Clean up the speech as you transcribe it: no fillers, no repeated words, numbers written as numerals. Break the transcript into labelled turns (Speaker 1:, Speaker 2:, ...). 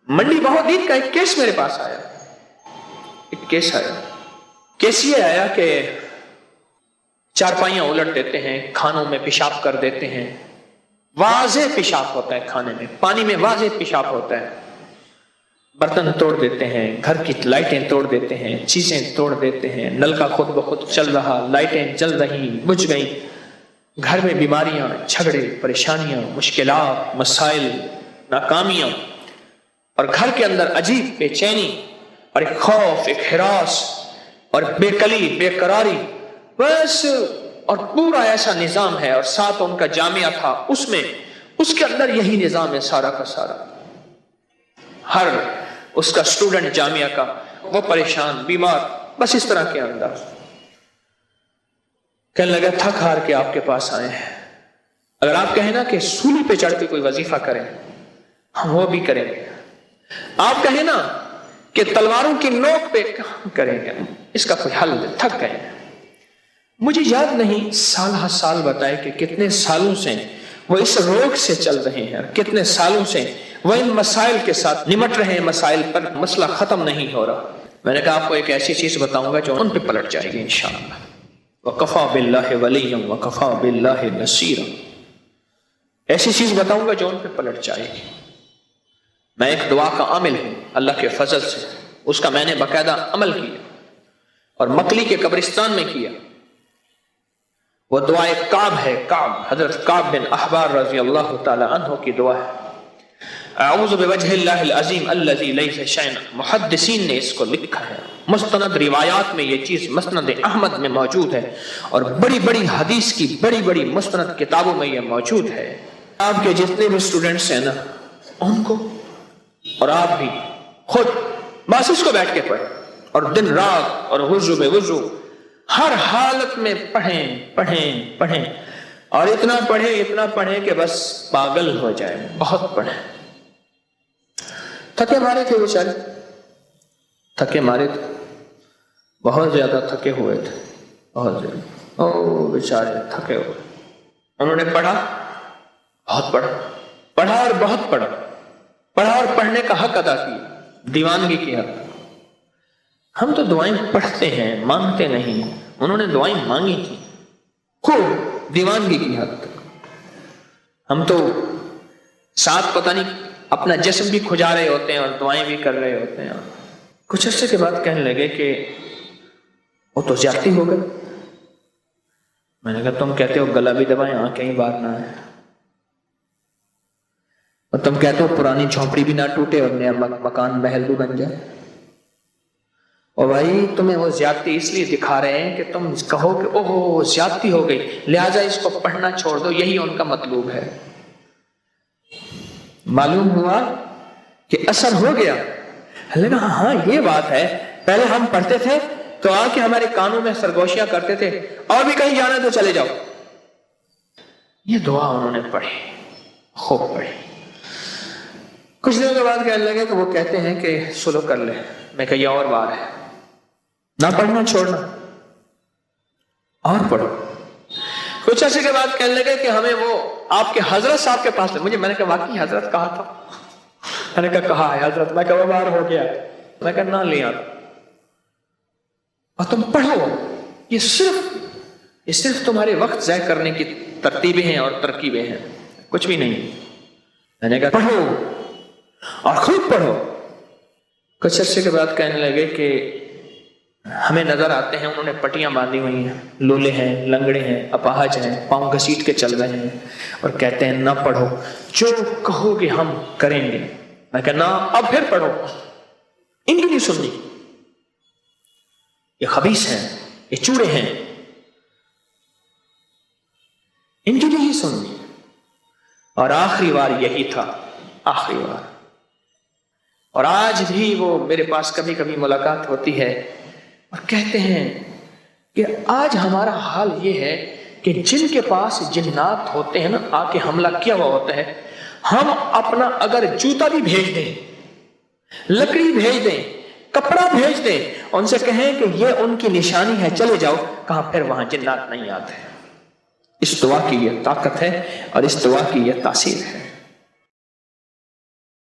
Speaker 1: मंडी बहुदीन का एक केस मेरे पास आया, एक केस आया। केस ये आया कि चारपाइयां उलट देते हैं, खानों में पेशाब कर देते हैं, वाज़े पेशाब होता है खाने में, पानी में वाज़े पेशाब होता है, बर्तन तोड़ देते हैं, घर की लाइटें तोड़ देते हैं, चीजें तोड़ देते हैं, नल का खुद ब खुद चल रहा, लाइटें जल रही, बुझ गई, घर में बीमारियां, झगड़े, परेशानियां, मुश्किलात, मसाइल, नाकामियां, और घर के अंदर अजीब बेचैनी और एक खौफ, एक हिरास और बेकली, बेकरारी, बस। और पूरा ऐसा निजाम है, और साथ उनका जामिया था, उसमें उसके अंदर यही निजाम है सारा का सारा। हर उसका स्टूडेंट जामिया का वो परेशान, बीमार, बस इस तरह के अंदर। कहने लगा थक हार के आपके पास आए हैं, अगर आप कहें ना कि सूली पे चढ़ के कोई वजीफा करें, हम वो भी करेंगे। आप कहें ना कि तलवारों की नोक पे करेंगे, इसका कोई हल, थक गए। मुझे याद नहीं साल हर साल बताए कि कितने सालों से वो इस रोग से चल रहे हैं, कितने सालों से वो इन मसाइल के साथ निमट रहे हैं, मसाइल पर मसला खत्म नहीं हो रहा। मैंने कहा आपको एक ऐसी चीज बताऊंगा जो उन पे पलट जाएगी इंशाअल्लाह। वकफा बिल्लाहि वलिय्यन वकफा बिल्लाहि नसीरा, ऐसी चीज बताऊंगा जो उन पे पलट जाएगी। मैं एक दुआ का आमिल हूं अल्लाह के फजल से, उसका मैंने बाकायदा अमल किया और मकली के कब्रिस्तान में किया। वो दुआ काब है, काब, हजरत काब बिन अहबार रजी अल्लाह तआला अन्हु की दुआ है। अऊज़ु बिवजहिल्लाहिल अज़ीम अल्लज़ी लैसा शैअन, मुहद्दिसीन ने इसको लिखा है, मुस्तनद रिवायात में ये चीज मसनद अहमद में मौजूद है, और बड़ी बड़ी हदीस की बड़ी बड़ी मुस्तनद किताबों में ये मौजूद है। आपके जितने भी स्टूडेंट्स हैं ना, उनको और आप भी खुद बस इसको बैठ के पढ़ें, और दिन रात और वुज़ू में वुज़ू हर हालत में पढ़ें पढ़ें पढ़ें, और इतना पढ़ें कि बस पागल हो जाए। बहुत पढ़ें। थके मारे थे बेचारे, थके मारे थे, बहुत ज्यादा थके हुए थे, बहुत ज्यादा। ओ बेचारे थके हुए। उन्होंने पढ़ा, बहुत पढ़ा, पढ़ा और बहुत पढ़ा, पढ़ा और पढ़ने का हक अदा किया, दीवानगी किया। हम तो दुआएं पढ़ते हैं, मांगते नहीं। उन्होंने दुआएं मांगी थी, खूब दीवानगी की हद तक। हम तो साथ पता नहीं अपना जिस्म भी खुजा रहे होते हैं और दुआएं भी कर रहे होते हैं। कुछ अर्से के बाद कहने लगे कि वो तो ज्यादती हो गई। मैंने कहा तुम कहते हो गला भी दबाएं आंखें ही बाहर ना आए, और तुम कहते हो पुरानी झोंपड़ी भी ना टूटे और नया मकान महल भी बन जाए। और भाई तुम्हें वो ज्यादती इसलिए दिखा रहे हैं कि तुम कहो कि ओहो ज्यादती हो गई, लिहाजा इसको पढ़ना छोड़ दो, यही उनका मतलूब है। मालूम हुआ कि असर हो गया। लगा हाँ ये बात है, पहले हम पढ़ते थे तो आके हमारे कानों में सरगोशियां करते थे, और भी कहीं जाना तो चले जाओ। ये दुआ उन्होंने पढ़ी, खूब पढ़ी। कुछ दिनों के बाद कहने लगे कि वो कहते हैं कि सुलो कर ले। मैं कही और बार है, ना पढ़ना छोड़ना और पढ़ो। कुछ अर्से के बाद कहने लगे कि हमें वो आपके हजरत साहब के पास ले। मैंने कहा वाकई हजरत कहा था? मैंने कहा है हजरत। मैं कहा बार हो गया। मैं कहा ना लिया, और तुम पढ़ो। ये सिर्फ तुम्हारे वक्त ज़ाय करने की तरतीबें हैं और तरकीबें हैं, कुछ भी नहीं। मैंने कहा पढ़ो और खूब पढ़ो। कुछ अर्से के बाद कहने लगे कि हमें नजर आते हैं उन्होंने पट्टियां बांधी हुई हैं, लूले हैं, लंगड़े हैं, अपाहज हैं, पांव घसीट के चल रहे हैं, और कहते हैं ना पढ़ो, जो कहोगे हम करेंगे। मैं कहा ना, अब फिर पढ़ो, इनकी नहीं सुननी, ये खबीस हैं, ये चूड़े हैं, इनकी नहीं सुननी। और आखिरी बार यही था, आखिरी बार। और आज भी वो मेरे पास कभी कभी मुलाकात होती है और कहते हैं कि आज हमारा हाल ये है कि जिनके पास जिन्नात होते हैं ना, आके हमला किया हुआ होता है, हम अपना अगर जूता भी भेज दें, लकड़ी भेज दें, कपड़ा भेज दें, उनसे कहें कि ये उनकी निशानी है, चले जाओ, कहां फिर वहां जिन्नात नहीं आते। इस दुआ की ये ताकत है और इस दुआ की ये तासीर है।